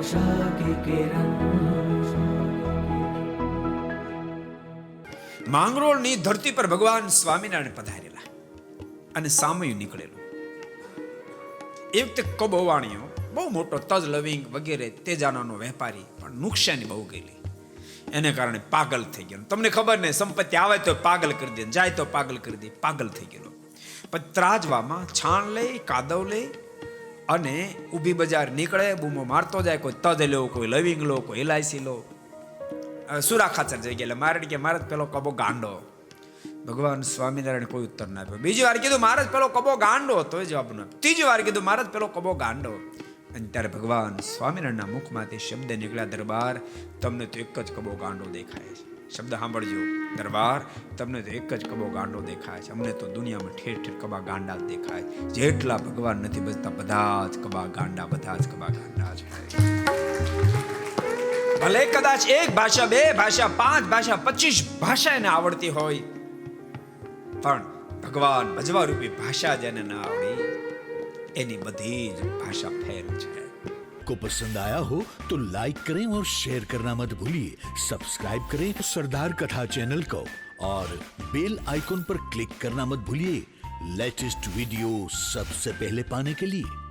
आशा की किरण। માંગરોળની ધરતી પર ભગવાન સ્વામિનારાયણ પધારેલા અને સામયું નીકળેલું. એ વખતે કબોવાણીઓ બહુ મોટો તજ લવિંગ વગેરે તેજાનાનો વેપારી, પણ નુકસાની બહુ ગયેલી. એને કારણે પાગલ થઈ ગયો. તમને ખબર ને, સંપત્તિ આવે તો પાગલ કરી દે, જાય તો પાગલ કરી દે. પાગલ થઈ ગયેલો. પછી ત્રાજવામાં છાણ લઈ, કાદવ લઈ અને ઊભી બજાર નીકળે, બૂમો મારતો જાય. કોઈ તજ લો, કોઈ લવિંગ લો, કોઈ ઇલાયચી લો. સુરા ખાચર જઈ ગયા. મારે કે મારે પેલો કબો ગાંડો. ભગવાન સ્વામિનારાયણ કોઈ ઉત્તર ના આપ્યો. બીજી વાર કીધું મારે પેલો કબો ગાંડો, તોય જવાબ ન આપ્યો. ત્રીજી વાર કીધું મારે પેલો કબો ગાંડો. અને ત્યારે ભગવાન સ્વામિનારાયણના મુખમાંથી શબ્દ નીકળ્યા, દરબાર તમને તો એક જ કબો ગાંડો દેખાય છે. શબ્દ સાંભળજો, દરબાર તમને તો એક જ કબો ગાંડો દેખાય છે. અમને તો દુનિયામાં ઠેર ઠેર કબા ગાંડા જ દેખાય. જેટલા ભગવાન નથી બચતા બધા જ કબા ગાંડા, બધા જ કબા ગાંડા છે. ભલે કદાચ એક ભાષા, બે ભાષા, 5 ભાષા, 25 ભાષા એને આવડતી હોય, પણ ભગવાન ભજવા રૂપી ભાષા જેને ના આવડી, એની બધી જ भाषा फेल है। को पसंद आया हो तो लाइक करें और शेयर करना मत भूलिए। सब्सक्राइब करें सरदार कथा चैनल को और बेल आइकॉन पर क्लिक करना मत भूलिए लेटेस्ट वीडियो सबसे पहले पाने के लिए।